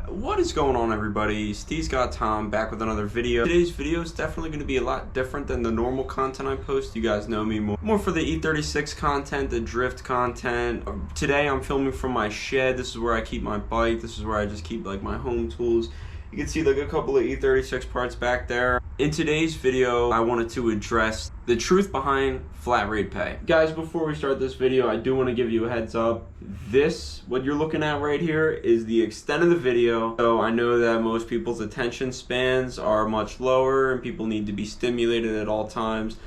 What is going on, everybody? Steve's got Tom back with another video. Today's video is definitely going to be a lot different than the normal content I post. You guys know me more for the E36 content, the drift content. Today I'm filming from my shed. This is where I keep my bike. This is where I just keep like my home tools. You can see like a couple of E36 parts back there. In today's video, I wanted to address the truth behind flat rate pay. Guys, before we start this video, I do want to give you a heads up. What you're looking at right here is the extent of the video. So I know that most people's attention spans are much lower and people need to be stimulated at all times.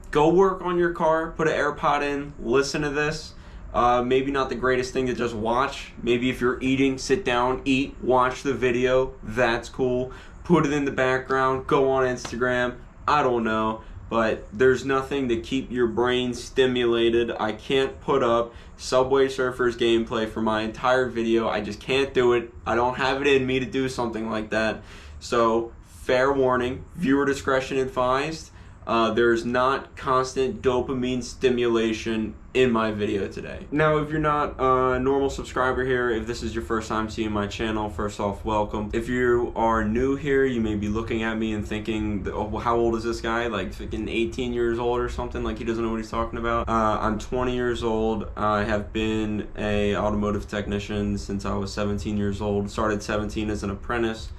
Go work on your car, put an AirPod in, listen to this. Maybe not the greatest thing to just watch. Maybe if you're eating, sit down, eat, watch the video. That's cool. Put it in the background, go on Instagram. I don't know, but there's nothing to keep your brain stimulated. I can't put up Subway Surfers gameplay for my entire video. I just can't do it. I don't have it in me to do something like that. So, fair warning, viewer discretion advised. There's not constant dopamine stimulation in my video today. Now, if you're not a normal subscriber here, if this is your first time seeing my channel, first off, welcome. If you are new here, you may be looking at me and thinking, oh, how old is this guy? Like freaking 18 years old or something, like he doesn't know what he's talking about. I'm 20 years old. I have been a automotive technician since I was 17 years old. Started 17 as an apprentice.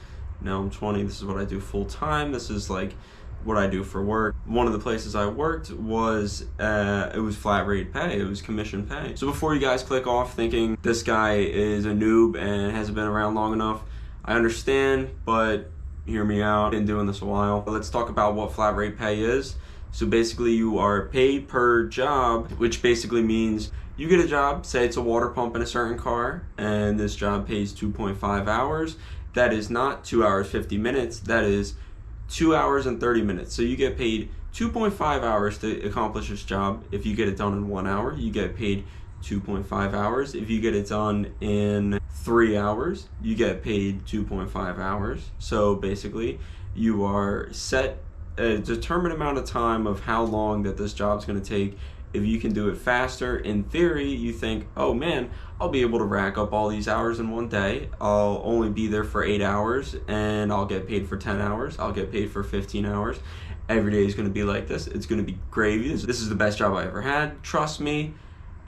Now I'm 20. This is what I do full time. This is like what I do for work. One of the places I worked was, it was flat rate pay, it was commission pay. So before you guys click off thinking this guy is a noob and hasn't been around long enough, I understand, but hear me out, been doing this a while. Let's talk about what flat rate pay is. So basically you are paid per job, which basically means you get a job, say it's a water pump in a certain car, and this job pays 2.5 hours. That is not 2 hours 50 minutes, that is 2 hours and 30 minutes. So you get paid 2.5 hours to accomplish this job. If you get it done in 1 hour, you get paid 2.5 hours. If you get it done in 3 hours, you get paid 2.5 hours. So basically, you are set a determined amount of time of how long that this job's gonna take. If you can do it faster, in theory, you think, oh man, I'll be able to rack up all these hours in one day. I'll only be there for 8 hours and I'll get paid for 10 hours. I'll get paid for 15 hours. Every day is gonna be like this. It's gonna be gravy. This is the best job I ever had. Trust me,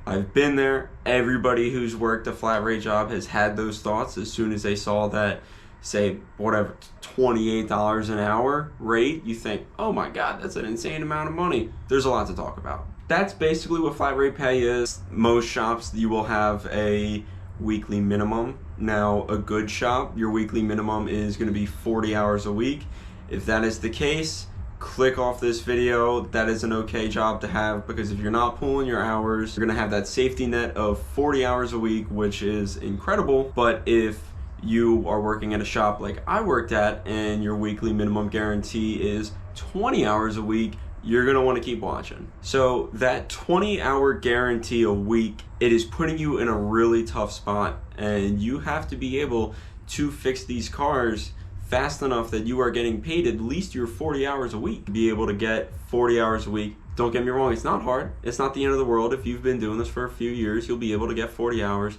I've been there. Everybody who's worked a flat rate job has had those thoughts as soon as they saw that, say, whatever, $28 an hour rate. You think, oh my God, that's an insane amount of money. There's a lot to talk about. That's basically what flat rate pay is. Most shops, you will have a weekly minimum. Now, a good shop, your weekly minimum is going to be 40 hours a week. If that is the case, click off this video. That is an okay job to have, because if you're not pulling your hours, you're going to have that safety net of 40 hours a week, which is incredible. But if you are working at a shop like I worked at and your weekly minimum guarantee is 20 hours a week, you're gonna wanna keep watching. So that 20-hour guarantee a week, it is putting you in a really tough spot, and you have to be able to fix these cars fast enough that you are getting paid at least your 40 hours a week. Be able to get 40 hours a week. Don't get me wrong, it's not hard. It's not the end of the world. If you've been doing this for a few years, you'll be able to get 40 hours.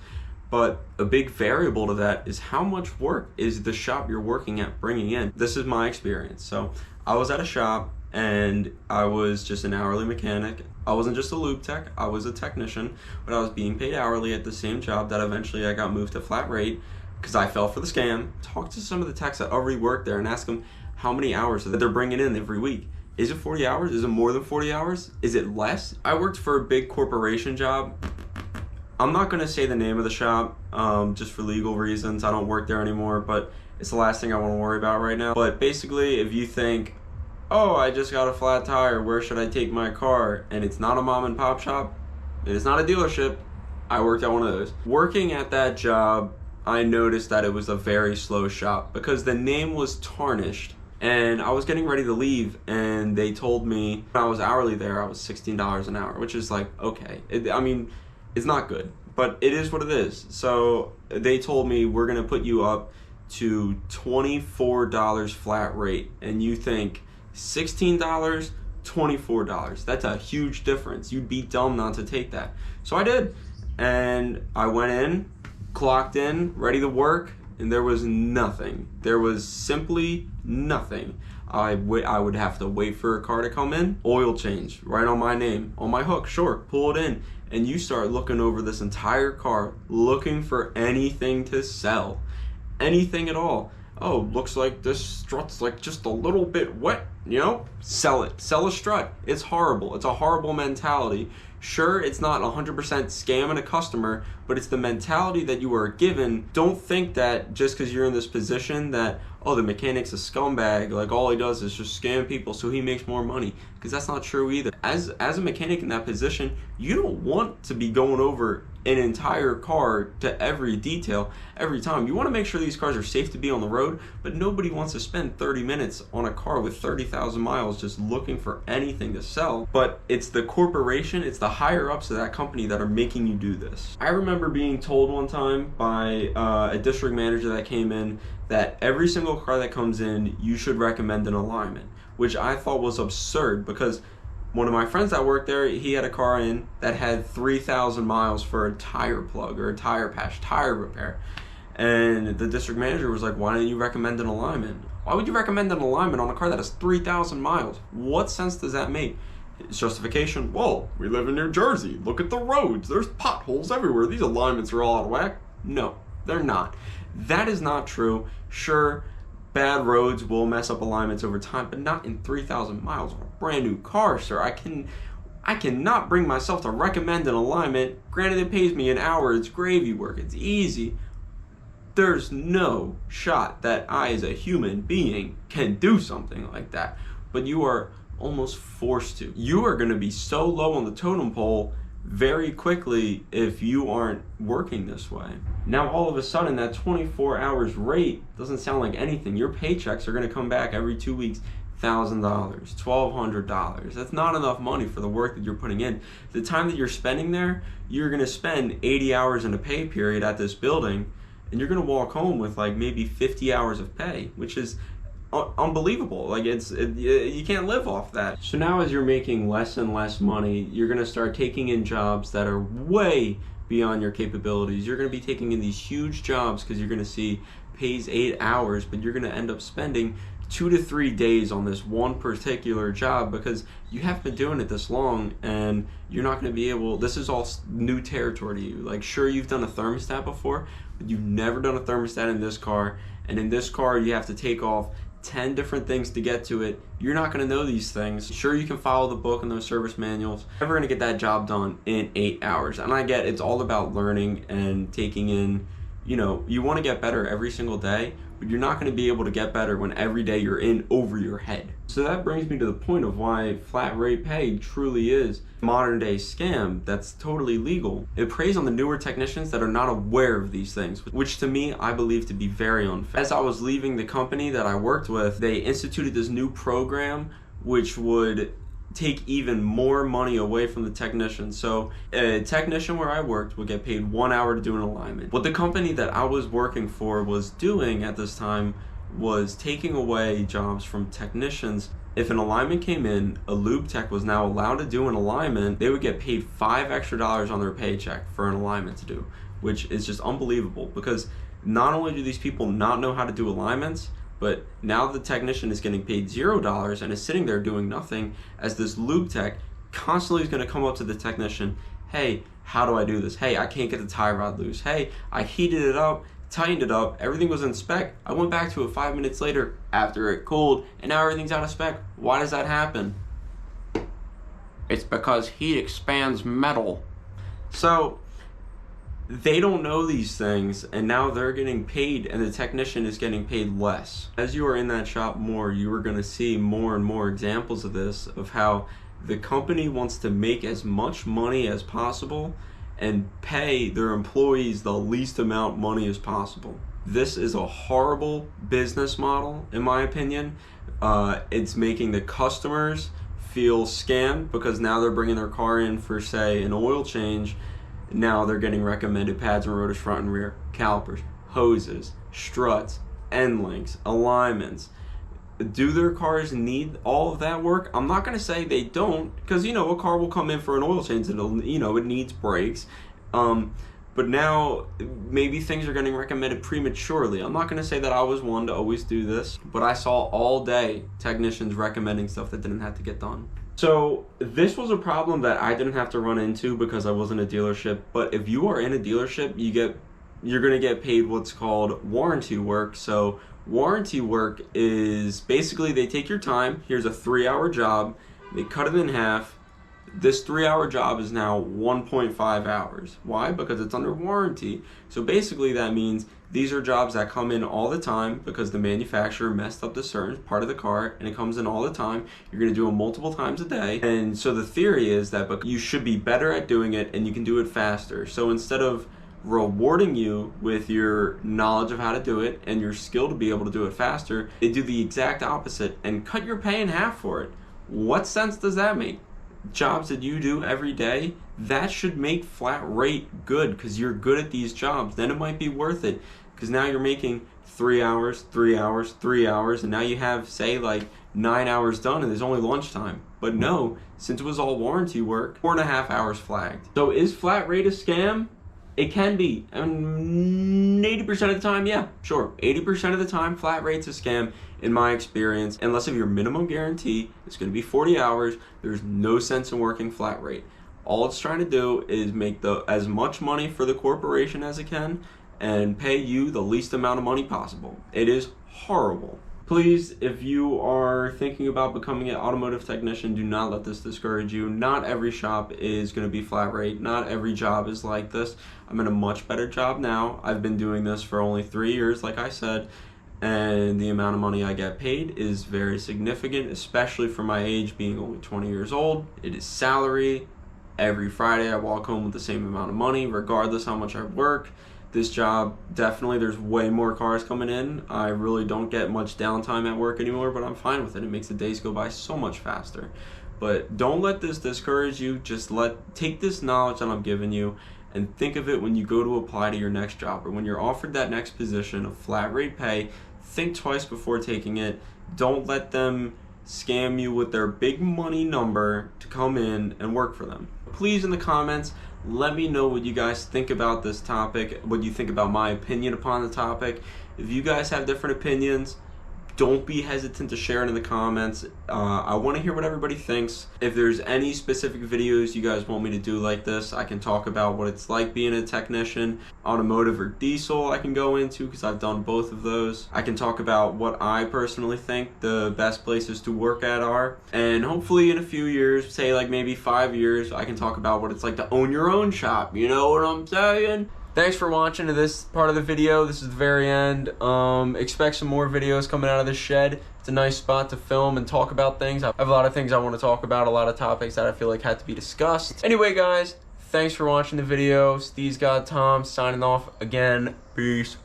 But a big variable to that is how much work is the shop you're working at bringing in. This is my experience. So I was at a shop and I was just an hourly mechanic. I wasn't just a lube tech, I was a technician, but I was being paid hourly at the same job that eventually I got moved to flat rate because I fell for the scam. Talk to some of the techs that already work there and ask them how many hours that they're bringing in every week. Is it 40 hours? Is it more than 40 hours? Is it less? I worked for a big corporation job. I'm not gonna say the name of the shop, just for legal reasons. I don't work there anymore, but it's the last thing I wanna worry about right now. But basically, if you think, oh, I just got a flat tire, where should I take my car? And it's not a mom and pop shop, and it's not a dealership. I worked at one of those. Working at that job, I noticed that it was a very slow shop because the name was tarnished. And I was getting ready to leave, and they told me when I was hourly there, I was $16 an hour, which is like, okay. I mean, it's not good, but it is what it is. So they told me, we're gonna put you up to $24 flat rate. And you think, $16, $24. That's a huge difference. You'd be dumb not to take that. So I did. And I went in, clocked in, ready to work, and there was nothing. There was simply nothing. I would have to wait for a car to come in, oil change, right on my name, on my hook, sure, pull it in, and you start looking over this entire car, looking for anything to sell, anything at all. Oh, looks like this strut's like just a little bit wet, you know? Sell it. Sell a strut. It's horrible. It's a horrible mentality. Sure, it's not 100% scamming a customer, but it's the mentality that you are given. Don't think that just because you're in this position that, oh, the mechanic's a scumbag, like all he does is just scam people so he makes more money, because that's not true either. As a mechanic in that position, you don't want to be going over an entire car to every detail every time. You want to make sure these cars are safe to be on the road, but nobody wants to spend 30 minutes on a car with 30,000 miles just looking for anything to sell. But it's the corporation, it's the higher ups of that company that are making you do this. I remember being told one time by a district manager that came in that every single car that comes in, you should recommend an alignment, which I thought was absurd, because one of my friends that worked there, he had a car in that had 3,000 miles for a tire plug or a tire patch, tire repair. And the district manager was like, why didn't you recommend an alignment? Why would you recommend an alignment on a car that has 3,000 miles? What sense does that make? His justification, well, we live in New Jersey. Look at the roads. There's potholes everywhere. These alignments are all out of whack. No, they're not. That is not true. Sure, bad roads will mess up alignments over time, but not in 3,000 miles on a brand new car, sir. I cannot bring myself to recommend an alignment. Granted, it pays me an hour. It's gravy work. It's easy. There's no shot that I, as a human being, can do something like that. But you are almost forced to. You are going to be so low on the totem pole very quickly if you aren't working this way. Now all of a sudden that 24 hours rate doesn't sound like anything. Your paychecks are going to come back every 2 weeks, $1,000, $1,200. That's not enough money for the work that you're putting in. The time that you're spending there, you're going to spend 80 hours in a pay period at this building, and you're going to walk home with like maybe 50 hours of pay, which is unbelievable. Like you can't live off that. So now as you're making less and less money, you're going to start taking in jobs that are way beyond your capabilities. You're going to be taking in these huge jobs because you're going to see pays 8 hours, but you're going to end up spending 2 to 3 days on this one particular job because you haven't been doing it this long, and you're not going to be able, this is all new territory to you. Like, sure, you've done a thermostat before, but you've never done a thermostat in this car, and in this car you have to take off 10 different things to get to it. You're not going to know these things. Sure, you can follow the book and those service manuals. You're never going to get that job done in 8 hours. And I get it's all about learning and taking in, you know, you want to get better every single day, but you're not going to be able to get better when every day you're in over your head. So that brings me to the point of why flat rate pay truly is a modern day scam that's totally legal. It preys on the newer technicians that are not aware of these things, which to me, I believe to be very unfair. As I was leaving the company that I worked with, they instituted this new program which would take even more money away from the technician. So a technician where I worked would get paid 1 hour to do an alignment. What the company that I was working for was doing at this time was taking away jobs from technicians. If an alignment came in, a lube tech was now allowed to do an alignment, they would get paid $5 extra on their paycheck for an alignment to do, which is just unbelievable, because not only do these people not know how to do alignments, but now the technician is getting paid $0 and is sitting there doing nothing, as this lube tech constantly is going to come up to the technician, hey, how do I do this? Hey, I can't get the tie rod loose. Hey, I heated it up, tightened it up, everything was in spec. I went back to it 5 minutes later after it cooled, and now everything's out of spec. Why does that happen? It's because heat expands metal. So they don't know these things, and now they're getting paid and the technician is getting paid less. As you are in that shop more, you are going to see more and more examples of this, of how the company wants to make as much money as possible and pay their employees the least amount of money as possible. This is a horrible business model, in my opinion. It's making the customers feel scammed because now they're bringing their car in for, say, an oil change. Now they're getting recommended pads and rotors front and rear, calipers, hoses, struts, end links, alignments. Do their cars need all of that work? I'm not going to say they don't, because, you know, a car will come in for an oil change, it'll, you know, it needs brakes. But But now, maybe things are getting recommended prematurely. I'm not going to say that I was one to always do this, but I saw all day technicians recommending stuff that didn't have to get done. So this was a problem that I didn't have to run into because I wasn't a dealership. But if you are in a dealership, you're going to get paid what's called warranty work. So warranty work is basically they take your time. Here's a 3-hour job. They cut it in half. This 3-hour job is now 1.5 hours. Why? Because it's under warranty. So basically that means these are jobs that come in all the time because the manufacturer messed up the certain part of the car, and it comes in all the time. You're going to do them multiple times a day. And so the theory is that you should be better at doing it and you can do it faster. So instead of rewarding you with your knowledge of how to do it and your skill to be able to do it faster, they do the exact opposite and cut your pay in half for it. What sense does that make? Jobs that you do every day, that should make flat rate good because you're good at these jobs. Then it might be worth it because now you're making 3 hours, 3 hours, 3 hours, and now you have, say, like 9 hours done and there's only lunchtime. But no, since it was all warranty work, 4.5 hours flagged. So is flat rate a scam? It can be. And 80% of the time, yeah, sure. 80% of the time, flat rate's a scam in my experience. Unless if your minimum guarantee is going to be 40 hours, there's no sense in working flat rate. All it's trying to do is make as much money for the corporation as it can and pay you the least amount of money possible. It is horrible. Please, if you are thinking about becoming an automotive technician, do not let this discourage you. Not every shop is going to be flat rate. Not every job is like this. I'm in a much better job now. I've been doing this for only 3 years, like I said, and the amount of money I get paid is very significant, especially for my age, being only 20 years old. It is salary. Every Friday I walk home with the same amount of money, regardless how much I work. This job, definitely, there's way more cars coming in. I really don't get much downtime at work anymore, but I'm fine with it. It makes the days go by so much faster. But don't let this discourage you. Just take this knowledge that I'm giving you and think of it when you go to apply to your next job or when you're offered that next position of flat rate pay. Think twice before taking it. Don't let them scam you with their big money number to come in and work for them. Please, in the comments, let me know what you guys think about this topic, what you think about my opinion upon the topic. If you guys have different opinions, don't be hesitant to share it in the comments. I want to hear what everybody thinks. If there's any specific videos you guys want me to do like this, I can talk about what it's like being a technician, automotive or diesel I can go into because I've done both of those. I can talk about what I personally think the best places to work at are. And hopefully in a few years, say like maybe 5 years, I can talk about what it's like to own your own shop. You know what I'm saying? Thanks for watching to this part of the video. This is the very end. Expect some more videos coming out of this shed. It's a nice spot to film and talk about things. I have a lot of things I want to talk about, a lot of topics that I feel like had to be discussed. Anyway, guys, thanks for watching the video. Steve's got Tom signing off again. Peace.